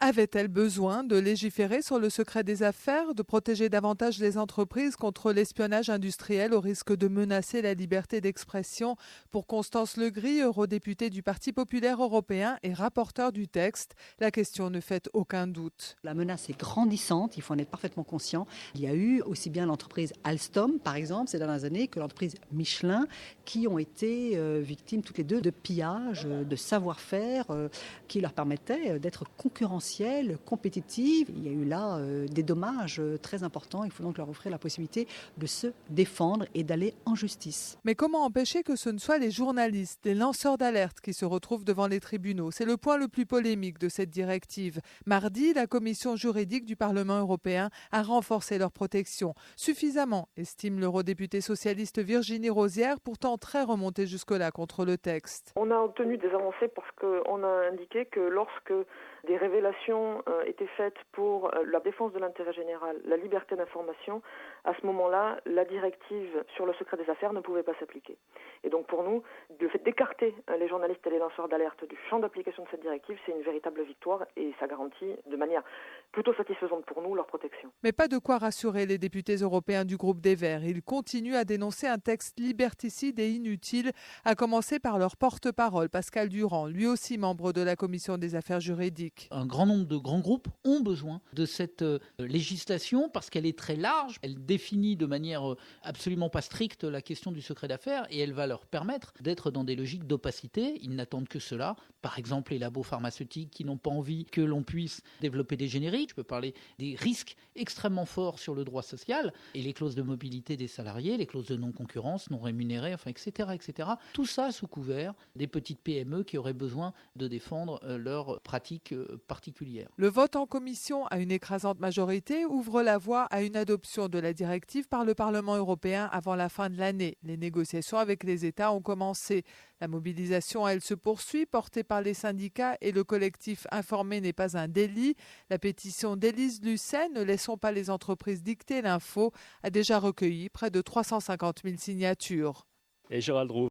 Avait-elle besoin de légiférer sur le secret des affaires, de protéger davantage les entreprises contre l'espionnage industriel au risque de menacer la liberté d'expression? Pour Constance Legris, eurodéputée du Parti populaire européen et rapporteure du texte, la question ne fait aucun doute. La menace est grandissante, il faut en être parfaitement conscient. Il y a eu aussi bien l'entreprise Alstom, par exemple, ces dernières années, que l'entreprise Michelin, qui ont été victimes toutes les deux de pillages, de savoir-faire qui leur permettaient d'être concurrentielles, compétitives. Il y a eu là des dommages très importants. Il faut donc leur offrir la possibilité de se défendre et d'aller en justice. Mais comment empêcher que ce ne soient les journalistes, les lanceurs d'alerte qui se retrouvent devant les tribunaux? C'est le point le plus polémique de cette directive. Mardi, la commission juridique du Parlement européen a renforcé leur protection. Suffisamment, estime l'eurodéputée socialiste Virginie Rozière, pourtant très remontée jusque-là contre le texte. On a obtenu des avancées parce qu'on a indiqué que lorsque des révélations étaient faites pour la défense de l'intérêt général, la liberté d'information, à ce moment-là, la directive sur le secret des affaires ne pouvait pas s'appliquer. Et donc pour nous, le fait d'écarter les journalistes et les lanceurs d'alerte du champ d'application de cette directive, c'est une véritable victoire et ça garantit de manière plutôt satisfaisante pour nous leur protection. Mais pas de quoi rassurer les députés européens du groupe des Verts. Ils continuent à dénoncer un texte liberticide et inutile, à commencer par leur porte-parole, Pascal Durand, lui aussi membre de la commission des affaires juridiques. Un grand nombre de grands groupes ont besoin de cette législation parce qu'elle est très large, elle définit de manière absolument pas stricte la question du secret d'affaires et elle va leur permettre d'être dans des logiques d'opacité. Ils n'attendent que cela. Par exemple, les labos pharmaceutiques qui n'ont pas envie que l'on puisse développer des génériques. Je peux parler des risques extrêmement forts sur le droit social et les clauses de mobilité des salariés, les clauses de non-concurrence, non rémunérées, enfin, etc., etc. Tout ça sous couvert des petites PME qui auraient besoin de défendre leurs pratiques particulières. Le vote en commission à une écrasante majorité ouvre la voie à une adoption de la directive par le Parlement européen avant la fin de l'année. Les négociations avec les États ont commencé. La mobilisation, elle, se poursuit, portée par les syndicats et le collectif Informer n'est pas un délit. La pétition d'Élise Lucet, Ne laissons pas les entreprises dicter l'info, a déjà recueilli près de 350 000 signatures. Et Gérald Roux.